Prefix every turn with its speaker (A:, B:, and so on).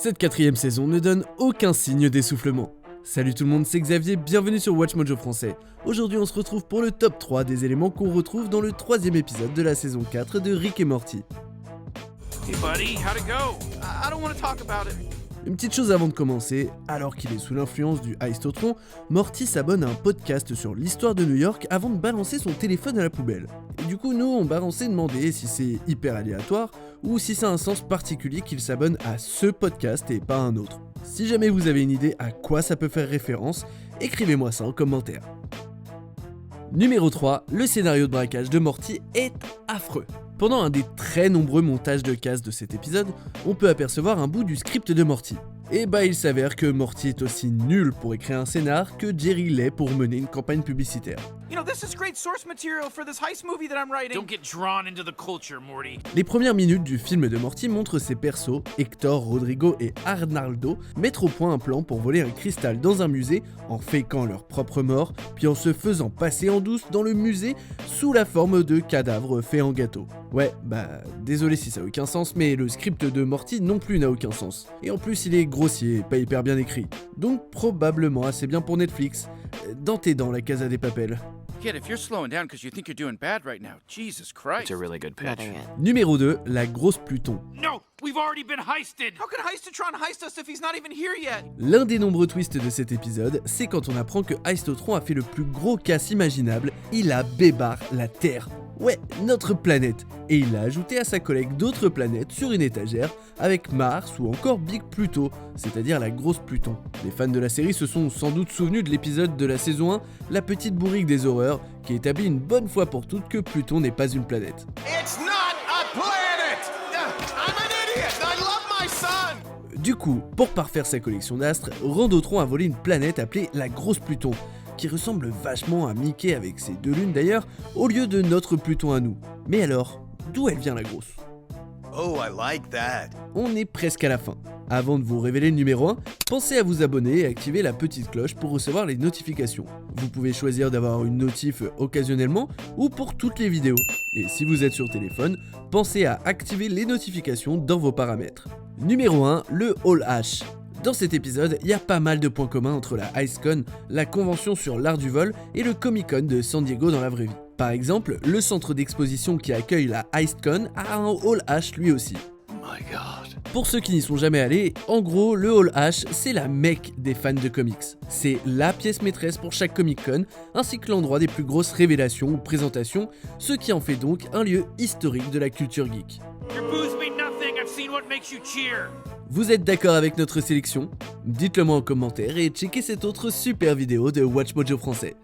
A: Cette quatrième saison ne donne aucun signe d'essoufflement. Salut tout le monde, c'est Xavier, bienvenue sur Watch Mojo Français. Aujourd'hui on se retrouve pour le top 3 des éléments qu'on retrouve dans le troisième épisode de la saison 4 de Rick et Morty.
B: Hey buddy, how'd it go? I don't want to talk about it.
A: Une petite chose avant de commencer, alors qu'il est sous l'influence du Histotron, Morty s'abonne à un podcast sur l'histoire de New York avant de balancer son téléphone à la poubelle. Et du coup nous on s'est demandé si c'est hyper aléatoire ou si ça a un sens particulier qu'il s'abonne à ce podcast et pas un autre. Si jamais vous avez une idée à quoi ça peut faire référence, écrivez-moi ça en commentaire. Numéro 3, le scénario de braquage de Morty est affreux. Pendant un des très nombreux montages de cases de cet épisode, on peut apercevoir un bout du script de Morty. Et il s'avère que Morty est aussi nul pour écrire un scénar que Jerry l'est pour mener une campagne publicitaire.
B: You know, this is great source material for this heist movie that I'm writing. Don't get drawn into the culture, Morty.
A: Les premières minutes du film de Morty montrent ses persos, Hector, Rodrigo et Arnaldo, mettre au point un plan pour voler un cristal dans un musée en fakeant leur propre mort, puis en se faisant passer en douce dans le musée sous la forme de cadavres faits en gâteau. Ouais, désolé si ça a aucun sens, mais le script de Morty non plus n'a aucun sens. Et en plus il est grossier et pas hyper bien écrit. Donc probablement assez bien pour Netflix. Dans tes dents, la Casa des Papel.
B: Kid, if you're slowing down because you think you're doing bad right now, Jesus Christ.
C: It's a really good pitch.
A: Numéro 2, la grosse Pluton.
B: No, we've already been heisted. How could Heistotron heist us if he's not even here yet?
A: L'un des nombreux twists de cet épisode, c'est quand on apprend que Histotron a fait le plus gros casse imaginable, il a bébar la Terre. Ouais, notre planète. Et il a ajouté à sa collecte d'autres planètes sur une étagère avec Mars ou encore Big Pluto, c'est-à-dire la grosse Pluton. Les fans de la série se sont sans doute souvenus de l'épisode de la saison 1, La petite bourrique des horreurs, qui établit une bonne fois pour toutes que Pluton n'est pas une planète.
B: It's not a planet. I'm an idiot. I love my son.
A: Du coup, pour parfaire sa collection d'astres, Randotron a volé une planète appelée la grosse Pluton, qui ressemble vachement à Mickey avec ses deux lunes d'ailleurs, au lieu de notre Pluton à nous. Mais alors, d'où elle vient la grosse ?
D: Oh, I like that.
A: On est presque à la fin. Avant de vous révéler le numéro 1, pensez à vous abonner et activer la petite cloche pour recevoir les notifications. Vous pouvez choisir d'avoir une notif occasionnellement ou pour toutes les vidéos. Et si vous êtes sur téléphone, pensez à activer les notifications dans vos paramètres. Numéro 1, le Hall H. Dans cet épisode, il y a pas mal de points communs entre la HeistCon, la convention sur l'art du vol et le Comic-Con de San Diego dans la vraie vie. Par exemple, le centre d'exposition qui accueille la HeistCon a un Hall H lui aussi.
D: My God.
A: Pour ceux qui n'y sont jamais allés, en gros, le Hall H, c'est la mecque des fans de comics. C'est la pièce maîtresse pour chaque Comic-Con, ainsi que l'endroit des plus grosses révélations ou présentations, ce qui en fait donc un lieu historique de la culture geek.
B: Your booze mean nothing. I've seen what makes you cheer.
A: Vous êtes d'accord avec notre sélection ? Dites-le moi en commentaire et checkez cette autre super vidéo de Watch Mojo Français.